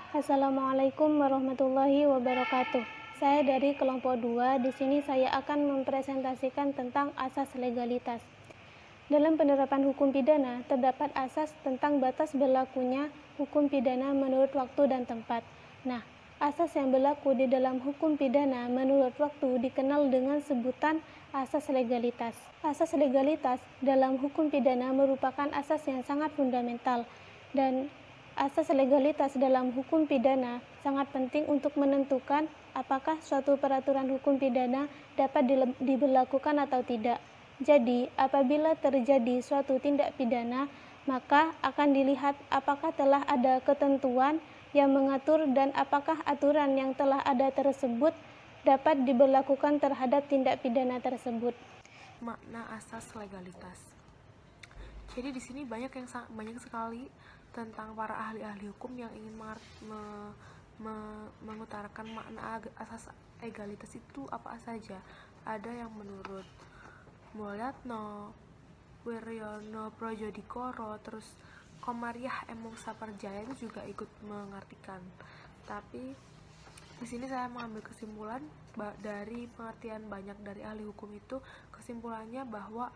Assalamualaikum warahmatullahi wabarakatuh. Saya dari kelompok 2. Di sini saya akan mempresentasikan tentang asas legalitas. Dalam penerapan hukum pidana, terdapat asas tentang batas berlakunya hukum pidana menurut waktu dan tempat. Nah, asas yang berlaku di dalam hukum pidana menurut waktu dikenal dengan sebutan asas legalitas. Asas legalitas dalam hukum pidana merupakan asas yang sangat fundamental, dan asas legalitas dalam hukum pidana sangat penting untuk menentukan apakah suatu peraturan hukum pidana dapat diberlakukan atau tidak. Jadi, apabila terjadi suatu tindak pidana, maka akan dilihat apakah telah ada ketentuan yang mengatur dan apakah aturan yang telah ada tersebut dapat diberlakukan terhadap tindak pidana tersebut. Makna asas legalitas. Jadi di sini banyak sekali tentang para ahli-ahli hukum yang ingin mengutarakan makna asas legalitas itu apa saja. Ada yang menurut Mulyatno, Wiryono Projodikoro, terus Komariah Emong Saparjaya itu juga ikut mengartikan. Tapi di sini saya mengambil kesimpulan dari pengertian banyak dari ahli hukum itu, kesimpulannya bahwa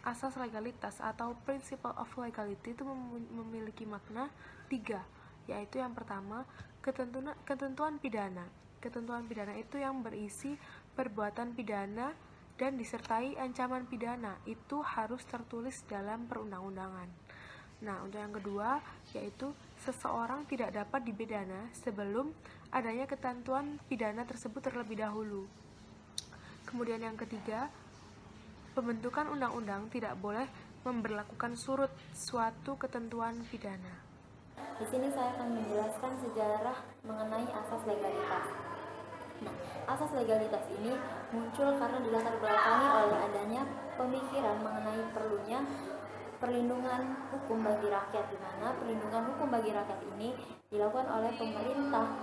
asas legalitas atau principle of legality itu memiliki makna 3, yaitu yang pertama, ketentuan pidana. Ketentuan pidana itu yang berisi perbuatan pidana dan disertai ancaman pidana itu harus tertulis dalam perundang-undangan. Nah, untuk yang kedua, yaitu seseorang tidak dapat dipidana sebelum adanya ketentuan pidana tersebut terlebih dahulu. Kemudian yang ketiga, pembentukan undang-undang tidak boleh memberlakukan surut suatu ketentuan pidana. Di sini saya akan menjelaskan sejarah mengenai asas legalitas. Nah, asas legalitas ini muncul karena dilatar belakangi oleh adanya pemikiran mengenai perlunya perlindungan hukum bagi rakyat, di mana perlindungan hukum bagi rakyat ini dilakukan oleh pemerintah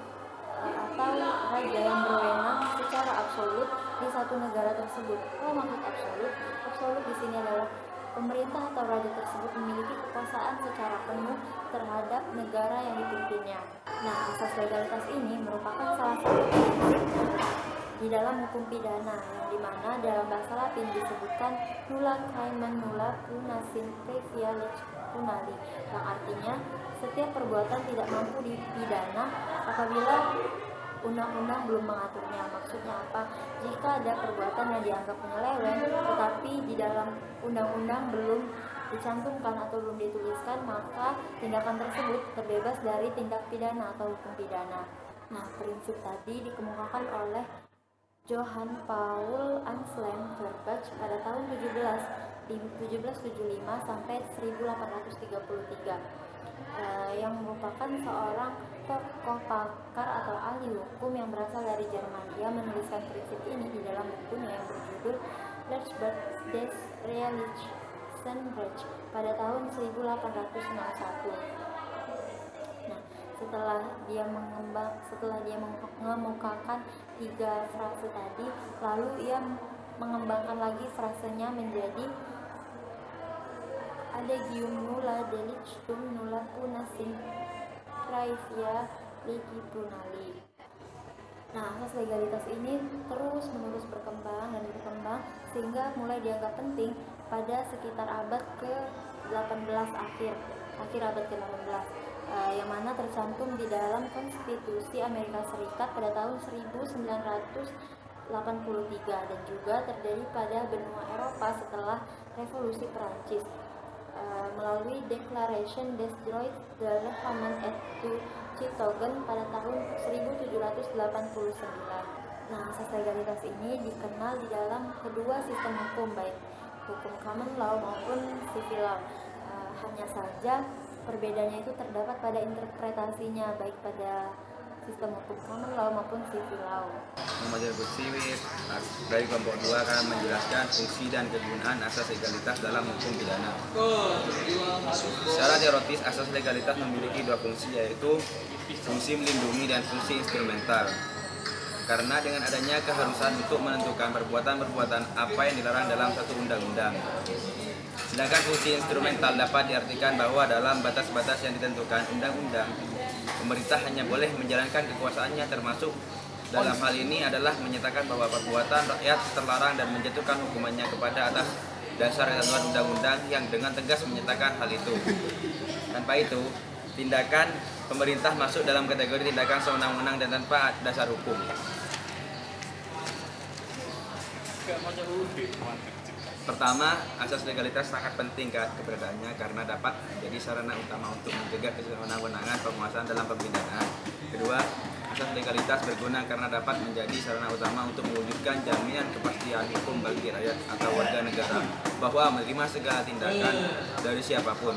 atau raja yang berwenang secara absolut di satu negara tersebut. Kalau maksud absolut, absolut di sini adalah pemerintah atau raja tersebut memiliki kekuasaan secara penuh terhadap negara yang dipimpinnya. Nah, asas legalitas ini merupakan salah satu prinsip di dalam hukum pidana, yang dimana dalam bahasa Latin disebutkan nulla crimen nulla punasin previa lege punali, yang artinya setiap perbuatan tidak mampu dipidana apabila undang-undang belum mengaturnya. Maksudnya apa? Jika ada perbuatan yang dianggap penyeleweng tetapi di dalam undang-undang belum dicantumkan atau belum dituliskan, maka tindakan tersebut terbebas dari tindak pidana atau hukum pidana. Nah, prinsip tadi dikemukakan oleh Johann Paul Anselm Verbach pada tahun 1775 sampai 1833, yang merupakan seorang tokoh pakar atau ahli hukum yang berasal dari Jerman. Dia menuliskan prinsip ini di dalam bukunya yang berjudul Rechtsblatt des Realistischen Rechts pada tahun 1861. Nah, setelah dia mengemukakan 3 frase tadi, lalu ia mengembangkan lagi frasenya menjadi Adagium nulla delictum nulla punasin praevia legi punali. Nah, asas legalitas ini terus-menerus berkembang sehingga mulai dianggap penting pada sekitar abad ke-18 akhir abad ke-18, yang mana tercantum di dalam Konstitusi Amerika Serikat pada tahun 1983 dan juga terjadi pada benua Eropa setelah Revolusi Perancis melalui Declaration des Droits de l'Homme et du Citoyen pada tahun 1789. Nah, asas legalitas ini dikenal di dalam kedua sistem hukum, baik hukum common law maupun civil law. Hanya saja perbedaannya itu terdapat pada interpretasinya, baik pada sistem hukum common law maupun civil law. Muhammad Al-Butsiwi dari kelompok 2 akan menjelaskan fungsi dan kegunaan asas legalitas dalam hukum pidana. Secara teoritis, asas legalitas memiliki 2 fungsi, yaitu fungsi melindungi dan fungsi instrumental. Karena dengan adanya keharusan untuk menentukan perbuatan-perbuatan apa yang dilarang dalam satu undang-undang, Sedangkan fungsi instrumental dapat diartikan bahwa dalam batas-batas yang ditentukan undang-undang, pemerintah hanya boleh menjalankan kekuasaannya, termasuk dalam hal ini adalah menyatakan bahwa perbuatan rakyat terlarang dan menjatuhkan hukumannya kepada atas dasar ketentuan undang-undang yang dengan tegas menyatakan hal itu. Tanpa itu, tindakan pemerintah masuk dalam kategori tindakan sewenang-wenang dan tanpa dasar hukum. Pertama, asas legalitas sangat penting keberadaannya karena dapat menjadi sarana utama untuk mencegah kesewenang-wenangan penguasaan dalam pemidanaan. Kedua, asas legalitas berguna karena dapat menjadi sarana utama untuk mewujudkan jaminan kepastian hukum bagi rakyat atau warga negara bahwa menerima segala tindakan dari siapapun.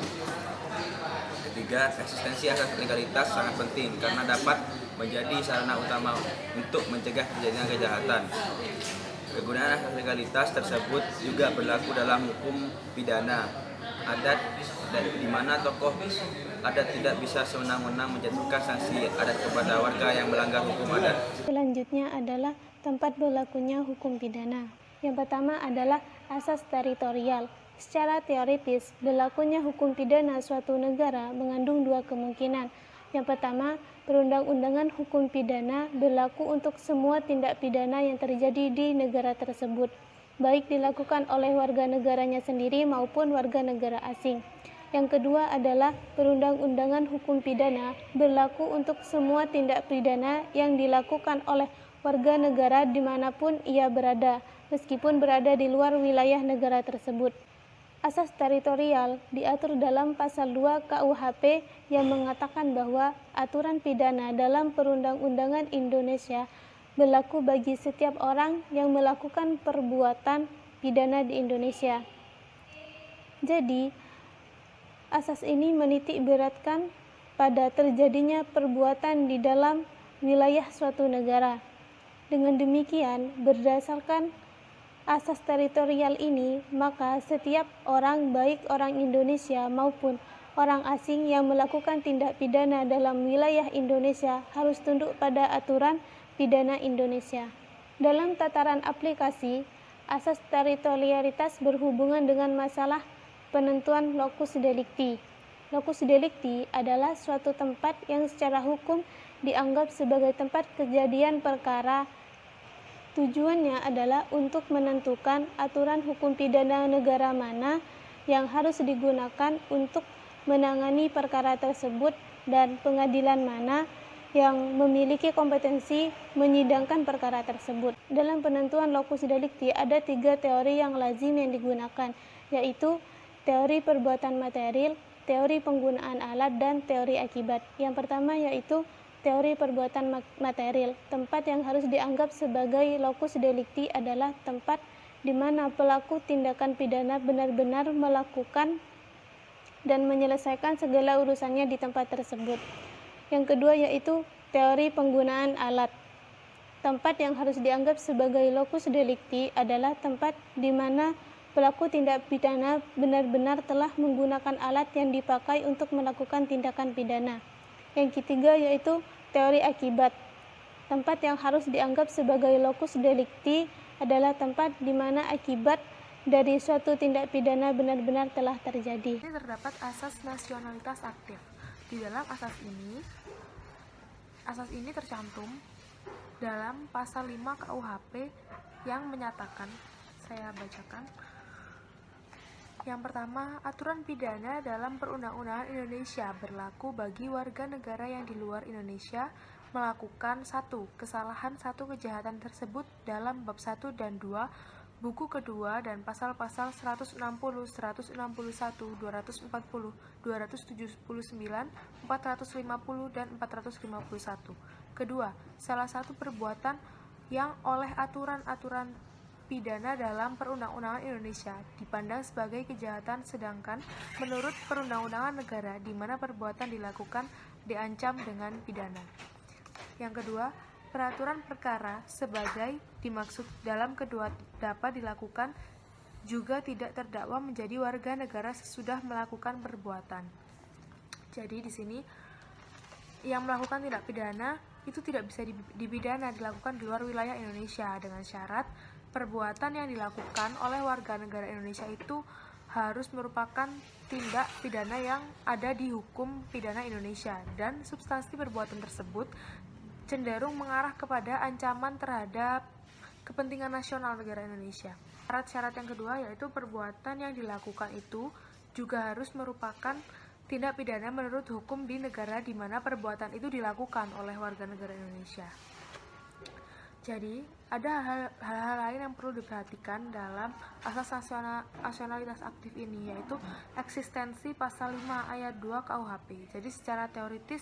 Ketiga, eksistensi asas legalitas sangat penting karena dapat menjadi sarana utama untuk mencegah terjadinya kejahatan. Kegunaan asas legalitas tersebut juga berlaku dalam hukum pidana adat, dan di mana tokoh adat tidak bisa sewenang-wenang menjatuhkan sanksi adat kepada warga yang melanggar hukum adat. Selanjutnya adalah tempat berlakunya hukum pidana. Yang pertama adalah asas teritorial. Secara teoritis, berlakunya hukum pidana suatu negara mengandung dua kemungkinan. Yang pertama, perundang-undangan hukum pidana berlaku untuk semua tindak pidana yang terjadi di negara tersebut, baik dilakukan oleh warga negaranya sendiri maupun warga negara asing. Yang kedua adalah perundang-undangan hukum pidana berlaku untuk semua tindak pidana yang dilakukan oleh warga negara dimanapun ia berada, meskipun berada di luar wilayah negara tersebut. Asas teritorial diatur dalam pasal 2 KUHP yang mengatakan bahwa aturan pidana dalam perundang-undangan Indonesia berlaku bagi setiap orang yang melakukan perbuatan pidana di Indonesia. Jadi, asas ini menitik beratkan pada terjadinya perbuatan di dalam wilayah suatu negara. Dengan demikian, berdasarkan asas teritorial ini, maka setiap orang, baik orang Indonesia maupun orang asing yang melakukan tindak pidana dalam wilayah Indonesia harus tunduk pada aturan pidana Indonesia. Dalam tataran aplikasi, asas teritorialitas berhubungan dengan masalah penentuan locus delicti. Locus delicti adalah suatu tempat yang secara hukum dianggap sebagai tempat kejadian perkara. Tujuannya adalah untuk menentukan aturan hukum pidana negara mana yang harus digunakan untuk menangani perkara tersebut dan pengadilan mana yang memiliki kompetensi menyidangkan perkara tersebut. Dalam penentuan locus delicti ada 3 teori yang lazim yang digunakan, yaitu teori perbuatan material, teori penggunaan alat, dan teori akibat. Yang pertama yaitu teori perbuatan material. Tempat yang harus dianggap sebagai locus delicti adalah tempat di mana pelaku tindakan pidana benar-benar melakukan dan menyelesaikan segala urusannya di tempat tersebut. Yang kedua yaitu teori penggunaan alat. Tempat yang harus dianggap sebagai locus delicti adalah tempat di mana pelaku tindak pidana benar-benar telah menggunakan alat yang dipakai untuk melakukan tindakan pidana. Yang ketiga yaitu teori akibat. Tempat yang harus dianggap sebagai locus delicti adalah tempat di mana akibat dari suatu tindak pidana benar-benar telah terjadi. Ini terdapat asas nasionalitas aktif. Di dalam asas ini tercantum dalam pasal 5 KUHP yang menyatakan, saya bacakan. Yang pertama, aturan pidana dalam perundang-undangan Indonesia berlaku bagi warga negara yang di luar Indonesia melakukan 1. Kesalahan 1 kejahatan tersebut dalam bab 1 dan 2, buku kedua dan pasal-pasal 160, 161, 240, 279, 450, dan 451. Kedua, salah satu perbuatan yang oleh aturan-aturan pidana dalam perundang-undangan Indonesia dipandang sebagai kejahatan, sedangkan menurut perundang-undangan negara di mana perbuatan dilakukan diancam dengan pidana. Yang kedua, peraturan perkara sebagai dimaksud dalam kedua dapat dilakukan juga tidak terdakwa menjadi warga negara sesudah melakukan perbuatan. Jadi di sini yang melakukan tindak pidana itu tidak bisa dipidana dilakukan di luar wilayah Indonesia dengan syarat perbuatan yang dilakukan oleh warga negara Indonesia itu harus merupakan tindak pidana yang ada di hukum pidana Indonesia dan substansi perbuatan tersebut cenderung mengarah kepada ancaman terhadap kepentingan nasional negara Indonesia. Syarat-syarat yang kedua yaitu perbuatan yang dilakukan itu juga harus merupakan tindak pidana menurut hukum di negara di mana perbuatan itu dilakukan oleh warga negara Indonesia. Jadi, ada hal-hal lain yang perlu diperhatikan dalam asas nasionalitas aktif ini, yaitu eksistensi pasal 5 ayat 2 KUHP. Jadi, secara teoritis,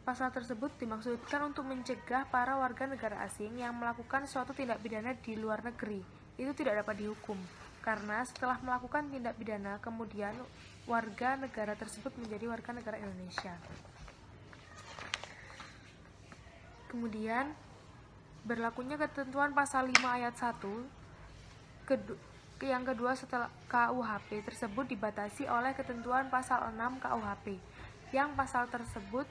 pasal tersebut dimaksudkan untuk mencegah para warga negara asing yang melakukan suatu tindak pidana di luar negeri. Itu tidak dapat dihukum, karena setelah melakukan tindak pidana, kemudian warga negara tersebut menjadi warga negara Indonesia. Kemudian, berlakunya ketentuan pasal 5 ayat 1 yang kedua setelah KUHP tersebut dibatasi oleh ketentuan pasal 6 KUHP yang pasal tersebut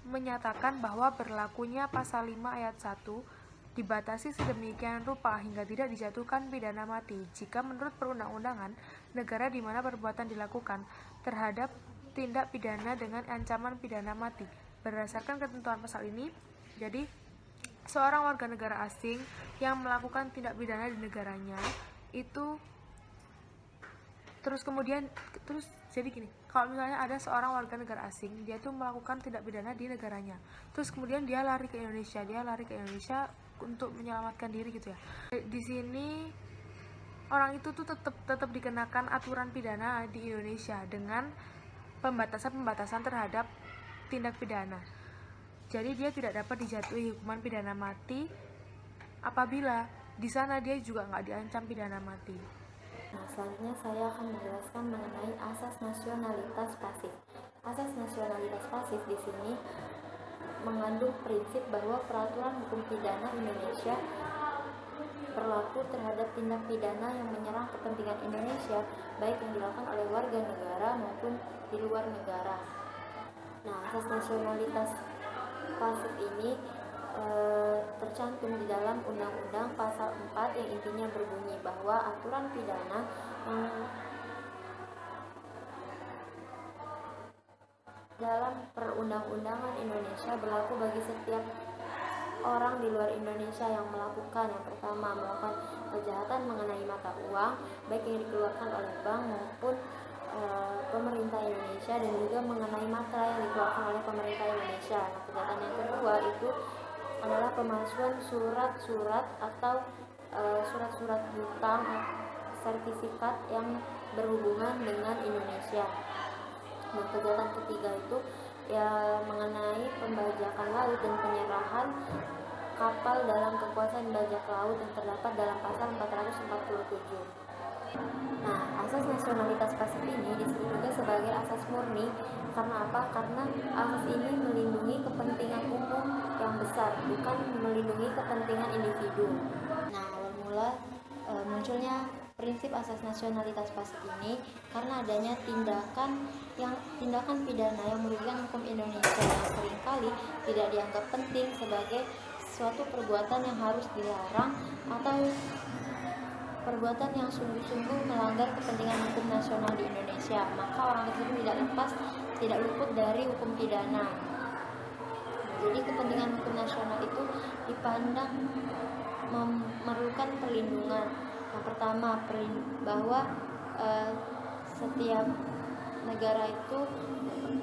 menyatakan bahwa berlakunya pasal 5 ayat 1 dibatasi sedemikian rupa hingga tidak dijatuhkan pidana mati jika menurut perundang-undangan negara di mana perbuatan dilakukan terhadap tindak pidana dengan ancaman pidana mati. Berdasarkan ketentuan pasal ini, jadi seorang warga negara asing yang melakukan tindak pidana di negaranya itu jadi gini, kalau misalnya ada seorang warga negara asing, dia tuh melakukan tindak pidana di negaranya, terus kemudian dia lari ke Indonesia untuk menyelamatkan diri gitu ya. Di sini orang itu tuh tetap dikenakan aturan pidana di Indonesia dengan pembatasan terhadap tindak pidana. Jadi dia tidak dapat dijatuhi hukuman pidana mati apabila di sana dia juga nggak diancam pidana mati. Nah, selanjutnya saya akan menjelaskan mengenai asas nasionalitas pasif. Asas nasionalitas pasif di sini mengandung prinsip bahwa peraturan hukum pidana Indonesia berlaku terhadap tindak pidana yang menyerang kepentingan Indonesia, baik yang dilakukan oleh warga negara maupun di luar negara. Nah, asas nasionalitas pasif ini tercantum di dalam Undang-Undang Pasal 4 yang intinya berbunyi bahwa aturan pidana dalam perundang-undangan Indonesia berlaku bagi setiap orang di luar Indonesia yang melakukan, yang pertama, melakukan kejahatan mengenai mata uang, baik yang dikeluarkan oleh bank maupun pemerintah Indonesia, dan juga mengenai matra yang dikeluarkan oleh pemerintah Indonesia. Nah, kejahatan yang kedua itu adalah pemalsuan surat-surat atau surat-surat hutang sertifikat yang berhubungan dengan Indonesia. Nah, kejahatan ketiga itu ya mengenai pembajakan laut dan penyerahan kapal dalam kekuasaan bajak laut yang terdapat dalam pasal 447. Nah, asas nasionalitas pasif ini disebut juga sebagai asas murni. Karena apa? Karena asas ini melindungi kepentingan umum yang besar, bukan melindungi kepentingan individu. Nah, awal mula munculnya prinsip asas nasionalitas pasif ini karena adanya tindakan pidana yang merugikan hukum Indonesia yang seringkali tidak dianggap penting sebagai suatu perbuatan yang harus dilarang atau perbuatan yang sungguh-sungguh melanggar kepentingan hukum nasional di Indonesia, maka orang tersebut tidak luput dari hukum pidana. Jadi kepentingan hukum nasional itu dipandang memerlukan perlindungan. Yang pertama, bahwa setiap negara itu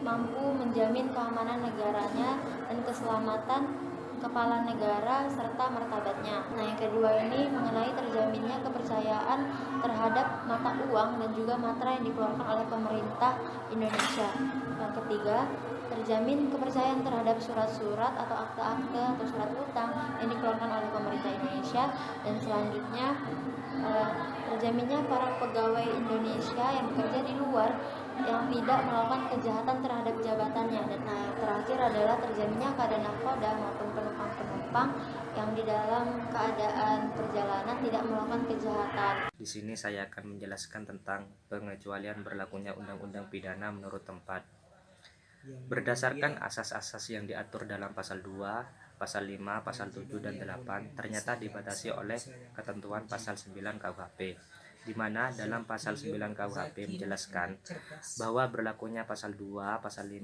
mampu menjamin keamanan negaranya dan keselamatan kepala negara serta martabatnya. Nah, yang kedua ini mengenai terjaminnya kepercayaan terhadap mata uang dan juga matra yang dikeluarkan oleh pemerintah Indonesia. Yang ketiga, terjamin kepercayaan terhadap surat-surat atau akte-akte atau surat utang yang dikeluarkan oleh pemerintah Indonesia. Dan selanjutnya terjaminnya para pegawai Indonesia yang bekerja di luar yang tidak melakukan kejahatan terhadap jabatannya. Dan yang terakhir adalah terjaminnya keadaan nahkoda maupun penumpang-penumpang yang di dalam keadaan perjalanan tidak melakukan kejahatan. Di sini saya akan menjelaskan tentang pengecualian berlakunya undang-undang pidana menurut tempat. Berdasarkan asas-asas yang diatur dalam pasal 2, pasal 5, pasal 7 dan 8 ternyata dibatasi oleh ketentuan pasal 9 KUHP di mana dalam pasal 9 KUHP menjelaskan bahwa berlakunya pasal 2, pasal 5,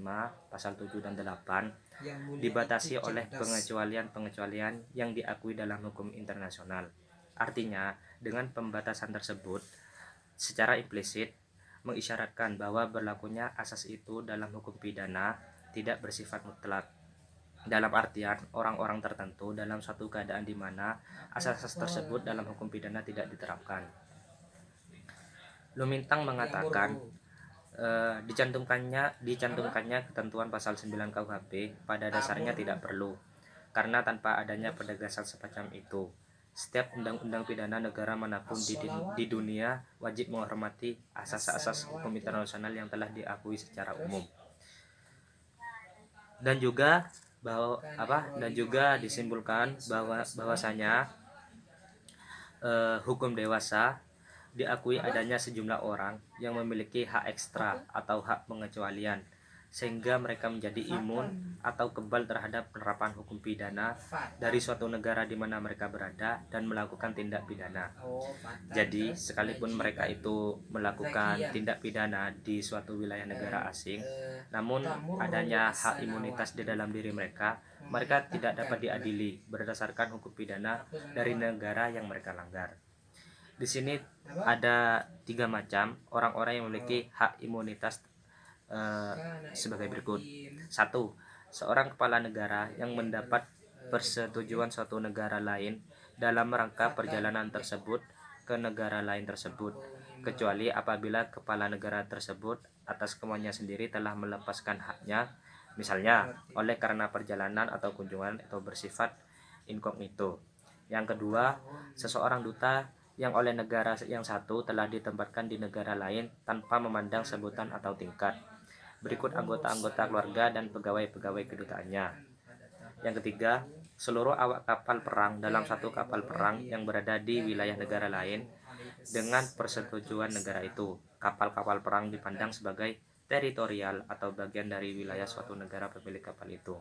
pasal 7 dan 8 dibatasi oleh pengecualian-pengecualian yang diakui dalam hukum internasional. Artinya, dengan pembatasan tersebut secara implisit mengisyaratkan bahwa berlakunya asas itu dalam hukum pidana tidak bersifat mutlak. Dalam artian orang-orang tertentu dalam suatu keadaan di mana asas-asas tersebut dalam hukum pidana tidak diterapkan. Lumintang mengatakan dicantumkannya ketentuan pasal 9 KUHP pada dasarnya tidak perlu, karena tanpa adanya penegasan semacam itu, setiap undang-undang pidana negara manapun di dunia wajib menghormati asas-asas hukum internasional yang telah diakui secara umum. Dan juga disimpulkan bahwasanya hukum dewasa diakui adanya sejumlah orang yang memiliki hak ekstra atau hak pengecualian, sehingga mereka menjadi imun atau kebal terhadap penerapan hukum pidana dari suatu negara di mana mereka berada dan melakukan tindak pidana. Jadi, sekalipun mereka itu melakukan tindak pidana di suatu wilayah negara asing, namun adanya hak imunitas di dalam diri mereka, mereka tidak dapat diadili berdasarkan hukum pidana dari negara yang mereka langgar. Di sini ada 3 macam orang-orang yang memiliki hak imunitas sebagai berikut. 1. Seorang kepala negara yang mendapat persetujuan suatu negara lain dalam rangka perjalanan tersebut ke negara lain tersebut, kecuali apabila kepala negara tersebut atas kemauannya sendiri telah melepaskan haknya, misalnya oleh karena perjalanan atau kunjungan atau bersifat inkognito. Yang kedua, seseorang duta yang oleh negara yang satu telah ditempatkan di negara lain tanpa memandang sebutan atau tingkat. Berikut anggota-anggota keluarga dan pegawai-pegawai kedutaannya. Yang ketiga, seluruh awak kapal perang dalam satu kapal perang yang berada di wilayah negara lain dengan persetujuan negara itu. Kapal-kapal perang dipandang sebagai teritorial atau bagian dari wilayah suatu negara pemilik kapal itu.